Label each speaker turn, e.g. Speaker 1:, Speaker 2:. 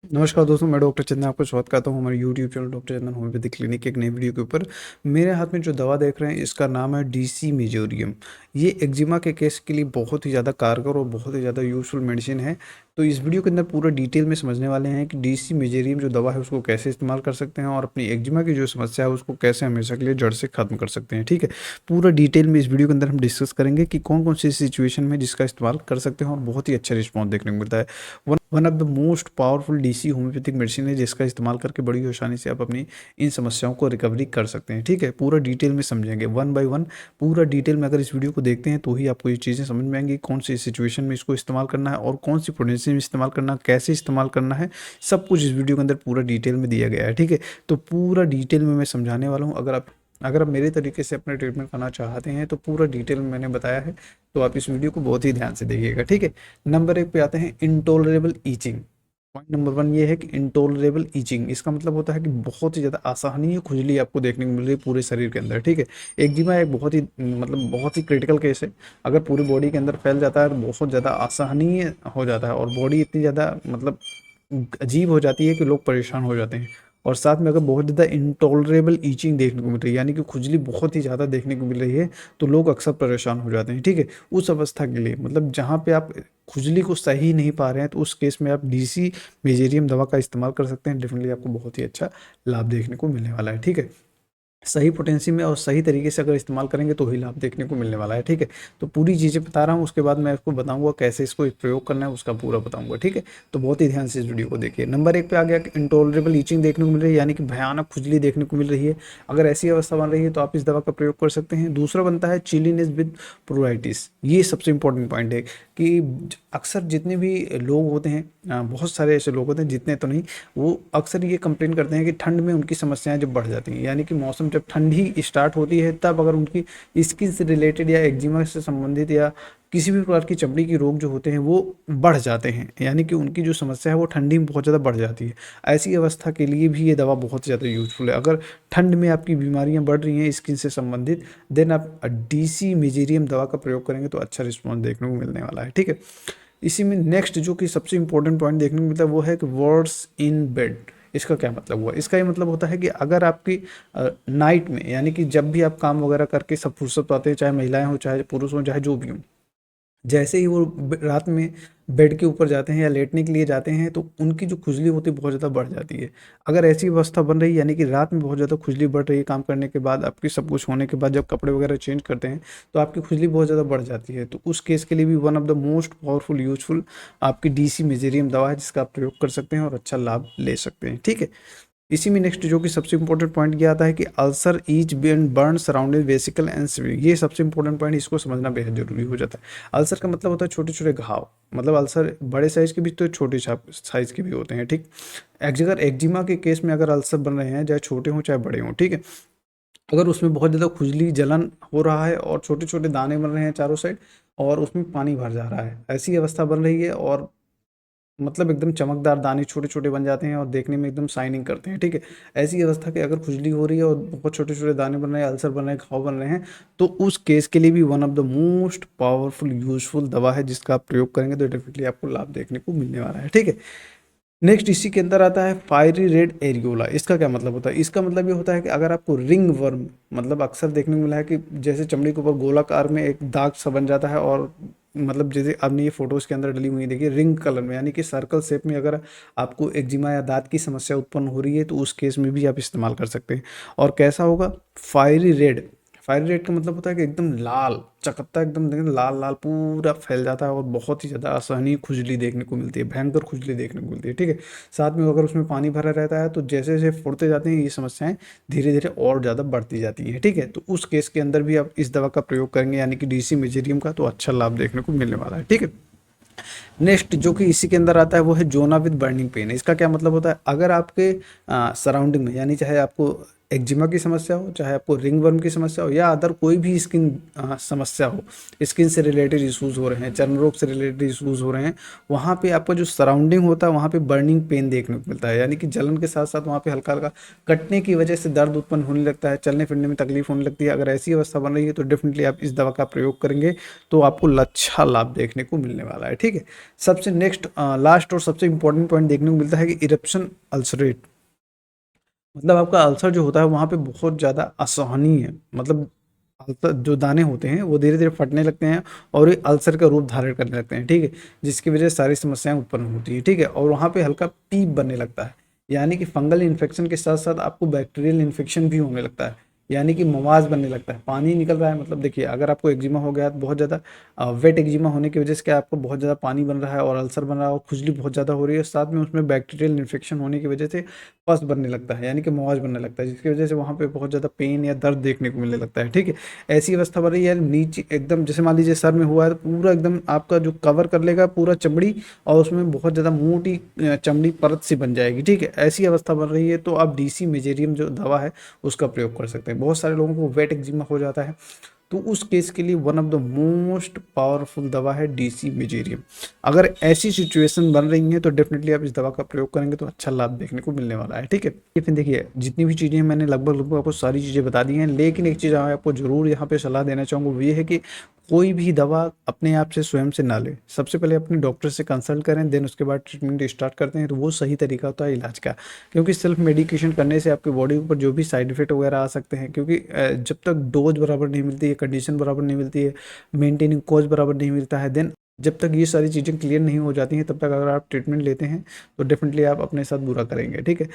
Speaker 1: नमस्कार दोस्तों, मैं डॉक्टर चंदन आपका स्वागत करता हूँ हमारे यूट्यूब चैनल डॉक्टर चंदन होम्योपैथिक क्लिनिक के एक नई वीडियो के ऊपर। मेरे हाथ में जो दवा देख रहे हैं इसका नाम है डीसी मेजोरियम। ये एक्जिमा के केस के लिए बहुत ही ज़्यादा कारगर और बहुत ही ज़्यादा यूजफुल मेडिसिन है। तो इस वीडियो के अंदर पूरा डिटेल में समझने वाले हैं कि डीसी मेजोरियम जो दवा है उसको कैसे इस्तेमाल कर सकते हैं और अपनी एक्जिमा की जो समस्या है उसको कैसे हमेशा के लिए जड़ से खत्म कर सकते हैं। ठीक है, पूरा डिटेल में इस वीडियो के अंदर हम डिस्कस करेंगे कि कौन कौन सी सिचुएशन में जिसका इस्तेमाल कर सकते हैं और बहुत ही अच्छा रिस्पॉन्स देखने को मिलता है। One of the most powerful DC homeopathic medicine है जिसका इस्तेमाल करके बड़ी आसानी से आप अपनी इन समस्याओं को रिकवरी कर सकते हैं। ठीक है, पूरा डिटेल में समझेंगे वन बाय वन। पूरा डिटेल में अगर इस वीडियो को देखते हैं तो ही आपको ये चीज़ें समझ में आएंगी, कौन सी सिचुएशन में इसको इस्तेमाल करना है और कौन सी पोटेंसी में इस्तेमाल करना है, कैसे इस्तेमाल करना है, सब कुछ इस वीडियो के अंदर पूरा डिटेल में दिया गया है। ठीक है, तो पूरा डिटेल में मैं समझाने वाला हूँ। अगर आप मेरे तरीके से अपना ट्रीटमेंट करना चाहते हैं तो पूरा डिटेल में मैंने बताया है, तो आप इस वीडियो को बहुत ही ध्यान से देखिएगा। ठीक है, नंबर 1 पे आते हैं इंटॉलरेबल ईचिंग। पॉइंट नंबर 1 ये है कि इंटॉलरेबल ईचिंग, इसका मतलब होता है कि बहुत ही ज़्यादा असहनीय खुजली आपको देखने को मिल रही है पूरे शरीर के अंदर। ठीक है, एक्जिमा एक बहुत ही बहुत ही क्रिटिकल केस है। अगर पूरी बॉडी के अंदर फैल जाता है तो बहुत ज़्यादा असहनीय हो जाता है और बॉडी इतनी ज़्यादा अजीब हो जाती है कि लोग परेशान हो जाते हैं। और साथ में अगर बहुत ज़्यादा इंटॉलरेबल ईचिंग देखने को मिल रही है, यानी कि खुजली बहुत ही ज़्यादा देखने को मिल रही है, तो लोग अक्सर परेशान हो जाते हैं। ठीक है, उस अवस्था के लिए जहाँ पे आप खुजली को सही नहीं पा रहे हैं तो उस केस में आप डीसी मेजेरियम दवा का इस्तेमाल कर सकते हैं। डेफिनेटली आपको बहुत ही अच्छा लाभ देखने को मिलने वाला है। ठीक है, सही पोटेंसी में और सही तरीके से अगर इस्तेमाल करेंगे तो ही लाभ देखने को मिलने वाला है। ठीक है, तो पूरी चीज़ें बता रहा हूँ, उसके बाद मैं आपको बताऊंगा कैसे इसको प्रयोग करना है, उसका पूरा बताऊंगा। ठीक है, तो बहुत ही ध्यान से इस वीडियो को देखिए। नंबर 1 पे आ गया कि इंटॉलरेबल ईचिंग देखने को मिल रही है, यानी कि भयानक खुजली देखने को मिल रही है। अगर ऐसी अवस्था बन रही है तो आप इस दवा का प्रयोग कर सकते हैं। दूसरा बनता है चिलीनेस विद प्रोराइटिस। ये सबसे इंपॉर्टेंट पॉइंट है कि अक्सर जितने भी लोग होते हैं, बहुत सारे ऐसे लोग होते हैं, जितने तो नहीं, वो अक्सर ये कंप्लेन करते हैं कि ठंड में उनकी समस्याएं जब बढ़ जाती हैं, यानी कि मौसम जब ठंडी स्टार्ट होती है तब अगर उनकी स्किन से रिलेटेड या एक्जिमा से संबंधित या किसी भी प्रकार की चमड़ी की रोग जो होते हैं वो बढ़ जाते हैं, यानी कि उनकी जो समस्या है वो ठंडी में बहुत ज़्यादा बढ़ जाती है। ऐसी अवस्था के लिए भी ये दवा बहुत ज़्यादा यूजफुल है। अगर ठंड में आपकी बीमारियां बढ़ रही हैं स्किन से संबंधित, देन आप डीसी मेजेरियम दवा का प्रयोग करेंगे तो अच्छा रिस्पॉन्स देखने को मिलने वाला है। ठीक है, इसी में नेक्स्ट जो कि सबसे इंपॉर्टेंट पॉइंट देखने को मिलता है वो है कि वर्ड्स इन बेड। इसका क्या मतलब हुआ? इसका ये मतलब होता है कि अगर आपकी नाइट में, यानी कि जब भी आप काम वगैरह करके सब फुर्सत पाते हैं, चाहे महिलाएं हो चाहे पुरुष हो चाहे जो भी हो, जैसे ही वो रात में बेड के ऊपर जाते हैं या लेटने के लिए जाते हैं तो उनकी जो खुजली होती है बहुत ज़्यादा बढ़ जाती है। अगर ऐसी अवस्था बन रही है, यानी कि रात में बहुत ज़्यादा खुजली बढ़ रही है, काम करने के बाद आपकी सब कुछ होने के बाद जब कपड़े वगैरह चेंज करते हैं तो आपकी खुजली बहुत ज़्यादा बढ़ जाती है, तो उस केस के लिए भी one of the most powerful useful आपकी डीसी मेजेरियम दवा है जिसका आप प्रयोग कर सकते हैं और अच्छा लाभ ले सकते हैं। ठीक है, इसी में नेक्स्ट जो कि सबसे इंपॉर्टेंट पॉइंट ये आता है कि ulcer each and burn surrounded vesicle and swing. ये सबसे इंपॉर्टेंट पॉइंट, इसको समझना बेहद जरूरी हो जाता है। अल्सर का मतलब होता है छोटे छोटे घाव, अल्सर बड़े साइज के भी तो छोटे साइज के भी होते हैं। ठीक, अगर एक्जिमा के केस में अगर अल्सर बन रहे हैं चाहे छोटे हों चाहे बड़े हों, ठीक है, अगर उसमें बहुत ज़्यादा खुजली जलन हो रहा है और छोटे छोटे दाने बन रहे हैं चारों साइड और उसमें पानी भर जा रहा है, ऐसी अवस्था बन रही है और एकदम चमकदार दाने छोटे-छोटे बन जाते हैं और देखने में एकदम शाइनिंग करते हैं। ठीक है, ऐसी अवस्था की अगर खुजली हो रही है और बहुत छोटे-छोटे दाने बन रहे हैं, अल्सर बन रहे हैं, घाव बन रहे हैं, तो उस केस के लिए भी one of the most powerful useful दवा है जिसका आप प्रयोग करेंगे तो डेफिनिटली आपको लाभ देखने को मिलने वाला है। ठीक है, नेक्स्ट इसी के अंदर आता है फायरी रेड एरियोला। इसका क्या मतलब होता है? इसका मतलब ये होता है कि अगर आपको रिंग वर्म, अक्सर देखने को मिला है कि जैसे चमड़ी के ऊपर गोलाकार में एक दाग सा बन जाता है और जैसे आपने ये फोटोज के अंदर डली हुई देखिए रिंग कलर में, यानी कि सर्कल शेप में अगर आपको एक्जिमा या दांत की समस्या उत्पन्न हो रही है तो उस केस में भी आप इस्तेमाल कर सकते हैं। और कैसा होगा? Fiery red. फायरी रेड का मतलब होता है कि एकदम लाल चकत्ता, एकदम देखिए लाल लाल पूरा फैल जाता है और बहुत ही ज़्यादा असहनीय खुजली देखने को मिलती है, भयंकर खुजली देखने को मिलती है। ठीक है, साथ में अगर उसमें पानी भरा रहता है तो जैसे जैसे फुड़ते जाते हैं ये समस्याएं धीरे धीरे और ज़्यादा बढ़ती जाती हैं। ठीक है, तो उस केस के अंदर भी आप इस दवा का प्रयोग करेंगे, यानी कि डीसी मेजेरियम का, तो अच्छा लाभ देखने को मिलने वाला है। ठीक है, नेक्स्ट जो कि इसी के अंदर आता है वो है जोना विद बर्निंग पेन। इसका क्या मतलब होता है? अगर आपके सराउंडिंग में, यानी चाहे आपको एक्जिमा की समस्या हो, चाहे आपको रिंग वर्म की समस्या हो या अदर कोई भी स्किन समस्या हो, स्किन से रिलेटेड इश्यूज हो रहे हैं, चर्म रोग से रिलेटेड इश्यूज हो रहे हैं, वहाँ पे आपका जो सराउंडिंग होता है वहाँ पे बर्निंग पेन देखने को मिलता है, यानी कि जलन के साथ साथ वहाँ पे हल्का हल्का कटने की वजह से दर्द उत्पन्न होने लगता है, चलने फिरने में तकलीफ होने लगती है। अगर ऐसी अवस्था बन रही है तो डेफिनेटली आप इस दवा का प्रयोग करेंगे तो आपको अच्छा लाभ देखने को मिलने वाला है। ठीक है, सबसे नेक्स्ट लास्ट और सबसे इंपॉर्टेंट पॉइंट देखने को मिलता है कि इरप्शन अल्सरेट, मतलब आपका अल्सर जो होता है वहाँ पे बहुत ज़्यादा असहनीय है, मतलब अल्सर जो दाने होते हैं वो धीरे धीरे फटने लगते हैं और ये अल्सर का रूप धारण करने लगते हैं, ठीक है, जिसकी वजह से सारी समस्याएं उत्पन्न होती है, ठीक है, और वहाँ पे हल्का पीप बनने लगता है, यानी कि फंगल इन्फेक्शन के साथ साथ आपको बैक्टीरियल इन्फेक्शन भी होने लगता है, यानी कि मवाज बनने लगता है, पानी निकल रहा है, मतलब देखिए अगर आपको एक्जिमा हो गया तो बहुत ज़्यादा वेट एक्जिमा होने की वजह से क्या आपको बहुत ज़्यादा पानी बन रहा है और अल्सर बन रहा है और खुजली बहुत ज़्यादा हो रही है, साथ में उसमें बैक्टीरियल इन्फेक्शन होने की वजह से पस बनने लगता है, यानी कि मौज बनने लगता है, जिसकी वजह से वहाँ पे बहुत ज़्यादा पेन या दर्द देखने को मिलने लगता है, ठीक है। ऐसी अवस्था बन रही है यार, नीचे एकदम जैसे मान लीजिए सर में हुआ है तो पूरा एकदम आपका जो कवर कर लेगा पूरा चमड़ी, और उसमें बहुत ज़्यादा मोटी चमड़ी परत सी बन जाएगी, ठीक है, ऐसी अवस्था बन रही है तो आप डीसी मेजेरियम जो दवा है उसका प्रयोग कर सकते हैं। बहुत सारे लोगों को वेट एक्जिमा हो जाता है, तो उस केस के लिए one of the most powerful दवा है डीसी मेजेरियम। अगर ऐसी सिचुएशन बन रही है तो डेफिनेटली आप इस दवा का प्रयोग करेंगे तो अच्छा लाभ देखने को मिलने वाला है, ठीक है। ये फिर देखिए जितनी भी चीज़ें मैंने लगभग लगभग आपको सारी चीज़ें बता दी हैं, लेकिन एक चीज़ आपको जरूर यहाँ पे सलाह देना चाहूँगा, वो ये है कि कोई भी दवा अपने आप से स्वयं से ना ले, सबसे पहले अपने डॉक्टर से कंसल्ट करें, देन उसके बाद ट्रीटमेंट स्टार्ट करते हैं, तो वो सही तरीका होता है इलाज का। क्योंकि सेल्फ मेडिकेशन करने से आपकी बॉडी के ऊपर जो भी साइड इफेक्ट वगैरह आ सकते हैं, क्योंकि जब तक डोज बराबर नहीं मिलती है, कंडीशन बराबर नहीं मिलती है, मेंटेनिंग कॉज बराबर नहीं मिलता है, देन जब तक ये सारी चीज़ें क्लियर नहीं हो जाती हैं तब तक अगर आप ट्रीटमेंट लेते हैं तो डेफिनेटली आप अपने साथ बुरा करेंगे, ठीक है।